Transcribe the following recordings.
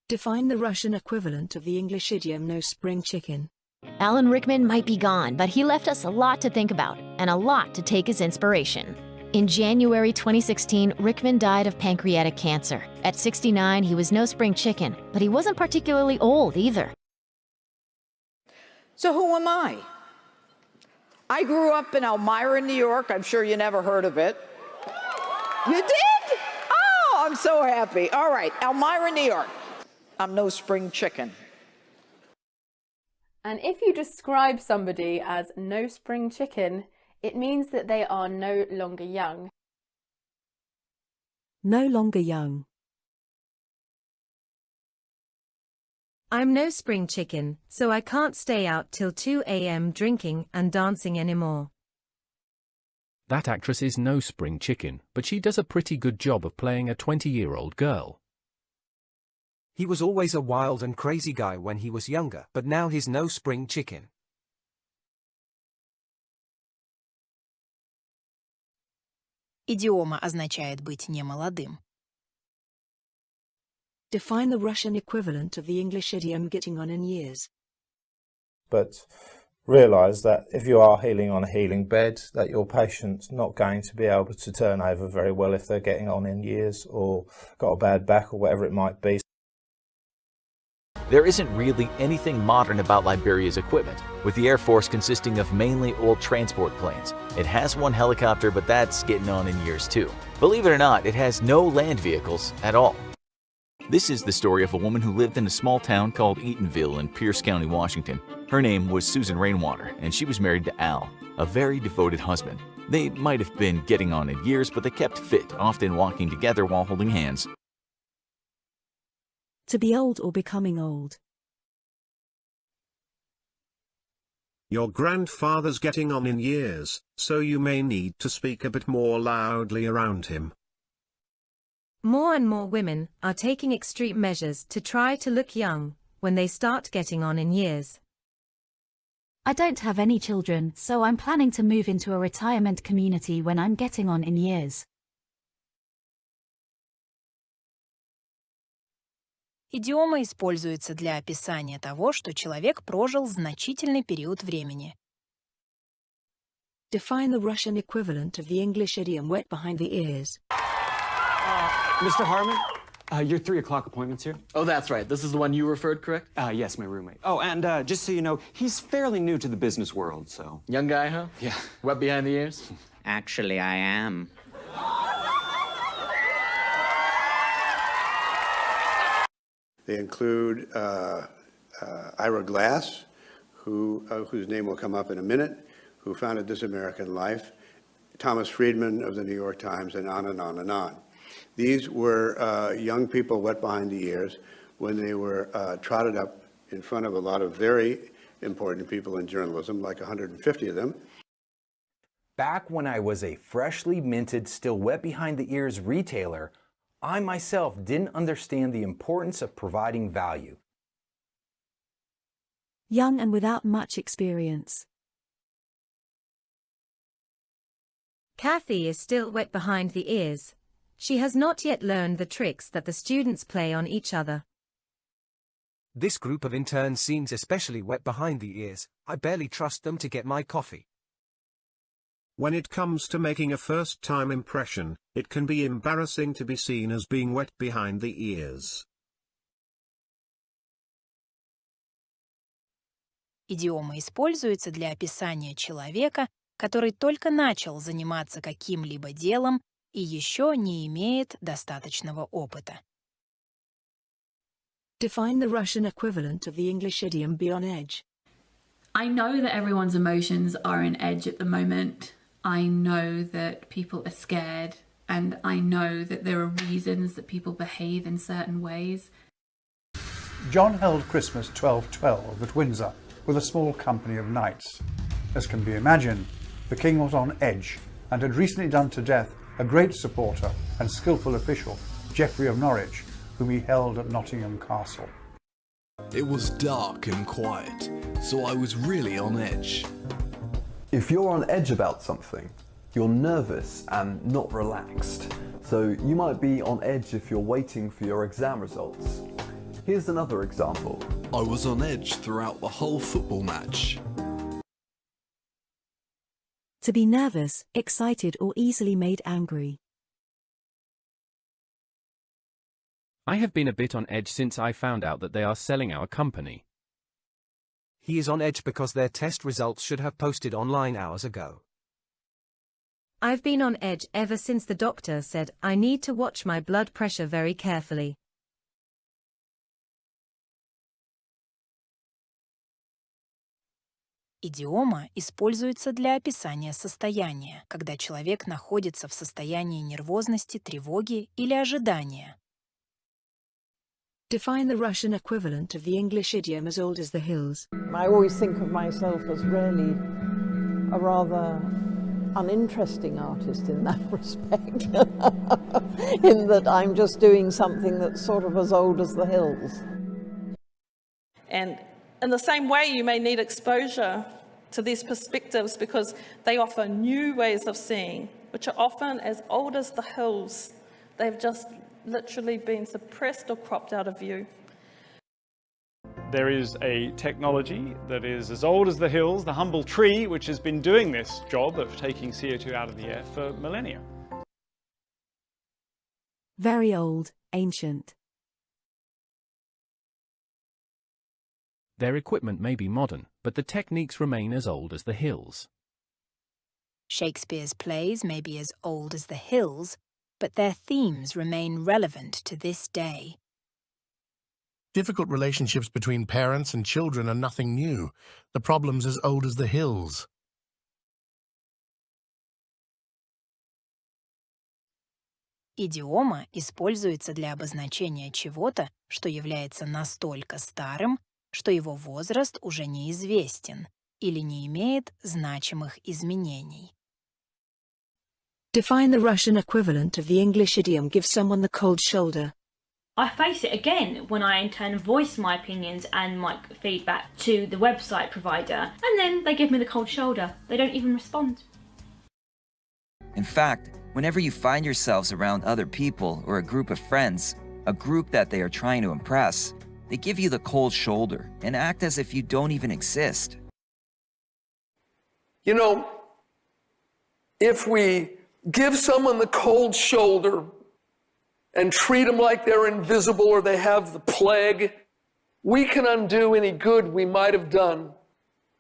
Define the Russian equivalent of the English idiom no spring chicken. Alan Rickman might be gone, but he left us a lot to think about and a lot to take as inspiration. In January 2016, Rickman died of pancreatic cancer. At 69, he was no spring chicken, but he wasn't particularly old either. So who am I? I grew up in Elmira, New York. I'm sure you never heard of it. You did? Oh, I'm so happy. All right, Elmira, New York. I'm no spring chicken. And if you describe somebody as no spring chicken, it means that they are no longer young. No longer young. I'm no spring chicken, so I can't stay out till 2 a.m. drinking and dancing anymore. That actress is no spring chicken, but she does a pretty good job of playing a 20-year-old girl. He was always a wild and crazy guy when he was younger, but now he's no spring chicken. Идиома означает быть немолодым. Define the Russian equivalent of the English idiom getting on in years. But realise that if you are healing on a healing bed, that your patient's not going to be able to turn over very well if they're getting on in years or got a bad back or whatever it might be. There isn't really anything modern about Liberia's equipment, with the Air Force consisting of mainly old transport planes. It has one helicopter, but that's getting on in years too. Believe it or not, it has no land vehicles at all. This is the story of a woman who lived in a small town called Eatonville in Pierce County, Washington. Her name was Susan Rainwater, and she was married to Al, a very devoted husband. They might have been getting on in years, but they kept fit, often walking together while holding hands. To be old or becoming old. Your grandfather's getting on in years, so you may need to speak a bit more loudly around him. More and more women are taking extreme measures to try to look young when they start getting on in years. I don't have any children, so I'm planning to move into a retirement community when I'm getting on in years. Идиома используется для описания того, что человек прожил значительный период времени. Define the Russian equivalent of the English idiom wet behind the ears. Mr. Harmon, your 3 o'clock appointment's here. Oh, that's right. This is the one you referred, correct? Yes, my roommate. Oh, and just so you know, he's fairly new to the business world, so... Young guy, huh? Yeah. Wet behind the ears? Actually, I am. They include Ira Glass, whose name will come up in a minute, who founded This American Life, Thomas Friedman of the New York Times, and on and on and on. These were young people wet behind the ears when they were trotted up in front of a lot of very important people in journalism, like 150 of them. Back when I was a freshly minted, still wet behind the ears retailer, I myself didn't understand the importance of providing value. Young and without much experience. Kathy is still wet behind the ears. She has not yet learned the tricks that the students play on each other. This group of interns seems especially wet behind the ears. I barely trust them to get my coffee. When it comes to making a first-time impression, it can be embarrassing to be seen as being wet behind the ears. Идиома используется для описания человека, который только начал заниматься каким-либо делом и еще не имеет достаточного опыта. Define the Russian equivalent of the English idiom be on edge. I know that everyone's emotions are on edge at the moment. I know that people are scared, and I know that there are reasons that people behave in certain ways. John held Christmas 1212 at Windsor with a small company of knights. As can be imagined, the king was on edge and had recently done to death a great supporter and skillful official, Geoffrey of Norwich, whom he held at Nottingham Castle. It was dark and quiet, so I was really on edge. If you're on edge about something, you're nervous and not relaxed. So you might be on edge if you're waiting for your exam results. Here's another example. I was on edge throughout the whole football match. To be nervous, excited or easily made angry. I have been a bit on edge since I found out that they are selling our company. He is on edge because their test results should have posted online hours ago. I've been on edge ever since the doctor said I need to watch my blood pressure very carefully. Идиома используется для описания состояния, когда человек находится в состоянии нервозности, тревоги или ожидания. Define the Russian equivalent of the English idiom as old as the hills. I always think of myself as really a rather uninteresting artist in that respect, in that I'm just doing something that's sort of as old as the hills. And in the same way, you may need exposure to these perspectives because they offer new ways of seeing, which are often as old as the hills. They've just literally been suppressed or cropped out of view. There is a technology that is as old as the hills, the humble tree, which has been doing this job of taking CO2 out of the air for millennia. Very old, ancient. Their equipment may be modern, but the techniques remain as old as the hills. Shakespeare's plays may be as old as the hills, but their themes remain relevant to this day. Difficult relationships between parents and children are nothing new. The problem's as old as the hills. Идиома используется для обозначения чего-то, что является настолько старым, что его возраст уже неизвестен или не имеет значимых изменений. Define the Russian equivalent of the English idiom give someone the cold shoulder. I face it again when I in turn voice my opinions and my feedback to the website provider, and then they give me the cold shoulder. They don't even respond. In fact, whenever you find yourselves around other people or a group of friends, a group that they are trying to impress, they give you the cold shoulder and act as if you don't even exist. You know, if we give someone the cold shoulder and treat them like they're invisible or they have the plague, we can undo any good we might have done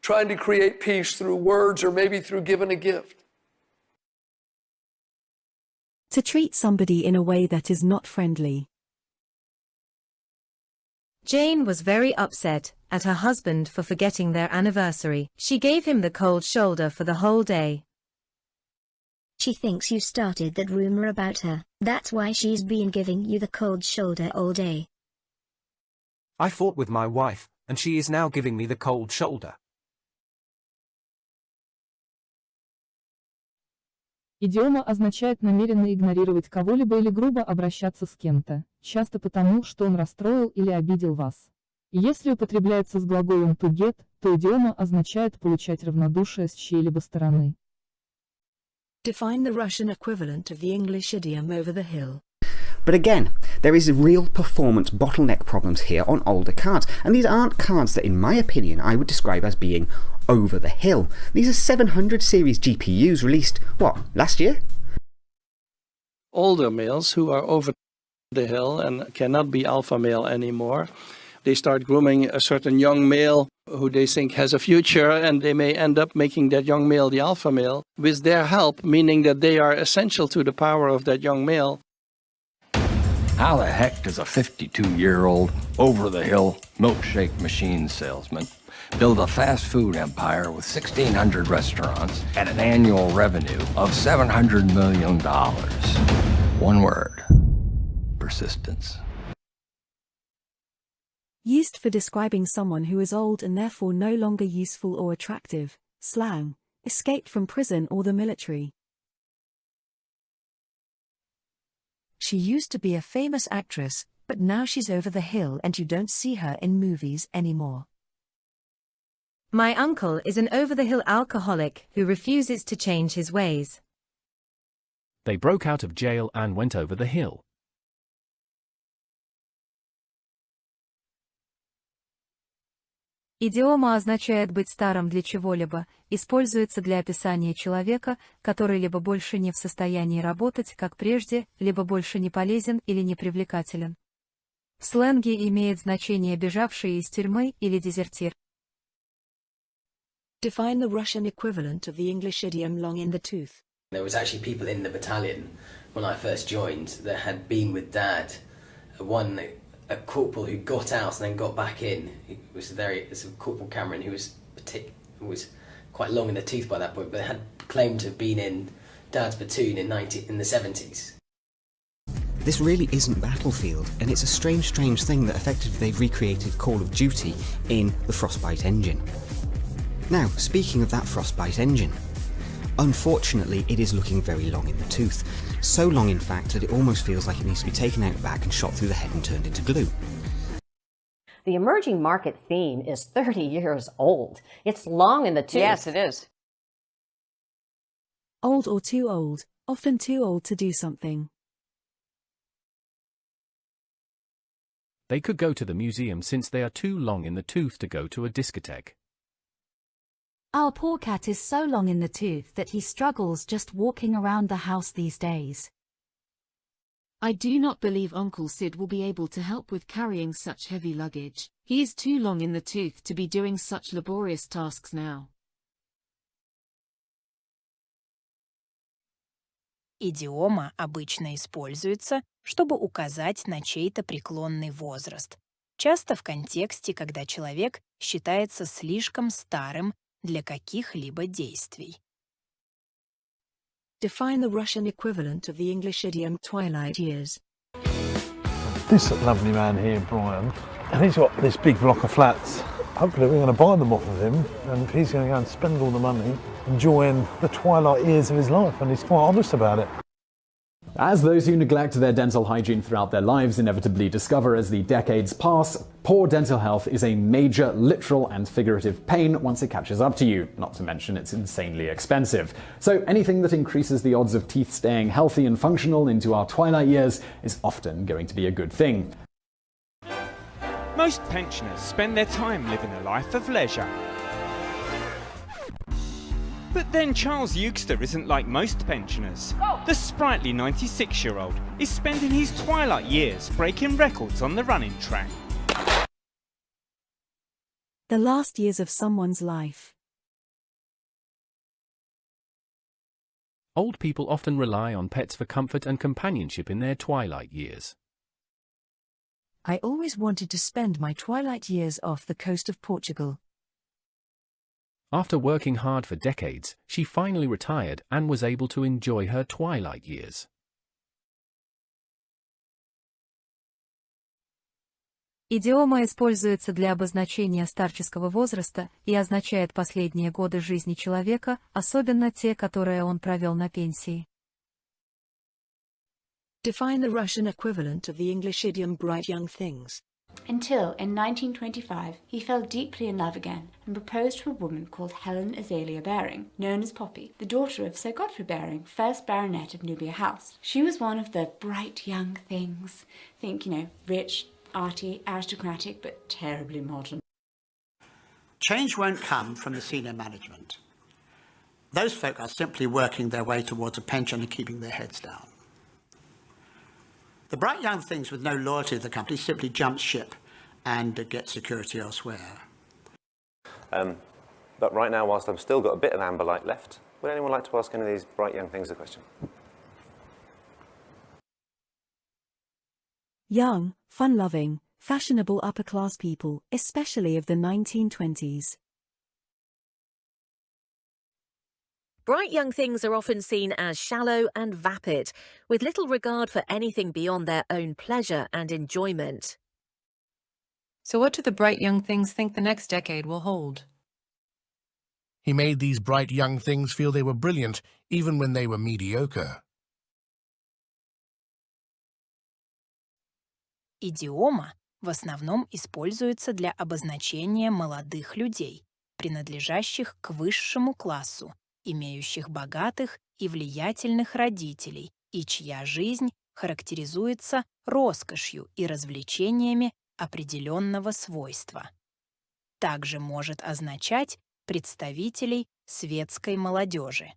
trying to create peace through words or maybe through giving a gift. To treat somebody in a way that is not friendly. Jane was very upset at her husband for forgetting their anniversary. She gave him the cold shoulder for the whole day. She thinks you started that rumor about her. That's why she's been giving you the cold shoulder all day. I fought with my wife, and she is now giving me the cold shoulder. Идиома означает намеренно игнорировать кого-либо или грубо обращаться с кем-то, часто потому, что он расстроил или обидел вас. Если употребляется с глаголом to get, то идиома означает получать равнодушие с чьей-либо стороны. Define the Russian equivalent of the English idiom over the hill. But again, there is real performance bottleneck problems here on older cards, and these aren't cards that in my opinion I would describe as being over the hill. These are 700 series GPUs released, what, last year? Older males who are over the hill and cannot be alpha male anymore, they start grooming a certain young male who they think has a future, and they may end up making that young male the alpha male with their help, meaning that they are essential to the power of that young male. How the heck does a 52-year-old over-the-hill milkshake machine salesman build a fast food empire with 1,600 restaurants and an annual revenue of $700 million? One word: persistence. Used for describing someone who is old and therefore no longer useful or attractive. Slang. Escaped from prison or the military. She used to be a famous actress, but now she's over the hill and you don't see her in movies anymore. My uncle is an over-the-hill alcoholic who refuses to change his ways. They broke out of jail and went over the hill. Идиома означает быть старым для чего-либо, используется для описания человека, который либо больше не в состоянии работать, как прежде, либо больше не полезен или не привлекателен. В сленге имеет значение бежавший из тюрьмы или дезертир. Define the Russian equivalent of the English idiom long in the tooth. There was actually people in the battalion when I first joined that had been with Dad. A corporal who got out and then got back in. It's a Corporal Cameron who was quite long in the tooth by that point, but had claimed to have been in Dad's platoon in the 70s. This really isn't Battlefield, and it's a strange thing that effectively they've recreated Call of Duty in the Frostbite engine. Now, speaking of that Frostbite engine, unfortunately it is looking very long in the tooth. So long in fact that it almost feels like it needs to be taken out back and shot through the head and turned into glue. The emerging market theme is 30 years old. It's long in the tooth. Yes, it is. Old or too old, often too old to do something. They could go to the museum since they are too long in the tooth to go to a discotheque. Our poor cat is so long in the tooth that he struggles just walking around the house these days. I do not believe Uncle Sid will be able to help with carrying such heavy luggage. He is too long in the tooth to be doing such laborious tasks now. Идиома обычно используется, чтобы указать на чей-то преклонный возраст, часто в контексте, когда человек считается слишком старым для каких-либо действий. Define the Russian equivalent of the English idiom twilight years. This lovely man here, Brian, and he's got this big block of flats. Hopefully we're going to buy them off of him, and he's going to go and spend all the money enjoying the twilight years of his life, and he's quite honest about it. As those who neglect their dental hygiene throughout their lives inevitably discover as the decades pass, poor dental health is a major literal and figurative pain once it catches up to you, not to mention it's insanely expensive. So anything that increases the odds of teeth staying healthy and functional into our twilight years is often going to be a good thing. Most pensioners spend their time living a life of leisure. But then Charles Euxter isn't like most pensioners. The sprightly 96-year-old is spending his twilight years breaking records on the running track. The last years of someone's life. Old people often rely on pets for comfort and companionship in their twilight years. I always wanted to spend my twilight years off the coast of Portugal. After working hard for decades, she finally retired and was able to enjoy her twilight years. Идиома используется для обозначения старческого возраста и означает последние годы жизни человека, особенно те, которые он провел на пенсии. Define the Russian equivalent of the English idiom bright young things. Until, in 1925, he fell deeply in love again and proposed to a woman called Helen Azalea Baring, known as Poppy, the daughter of Sir Godfrey Baring, 1st Baronet of Nubia House. She was one of the bright young things. Think, rich, arty, aristocratic, but terribly modern. Change won't come from the senior management. Those folk are simply working their way towards a pension and keeping their heads down. The bright young things with no loyalty to the company simply jump ship and get security elsewhere. But right now, whilst I've still got a bit of amber light left, would anyone like to ask any of these bright young things a question? Young, fun-loving, fashionable upper-class people, especially of the 1920s. Bright young things are often seen as shallow and vapid, with little regard for anything beyond their own pleasure and enjoyment. So what do the bright young things think the next decade will hold? He made these bright young things feel they were brilliant, even when they were mediocre. Идиома в основном используется для обозначения молодых людей, принадлежащих к высшему классу, имеющих богатых и влиятельных родителей, и чья жизнь характеризуется роскошью и развлечениями определенного свойства. также может означать представителей светской молодежи.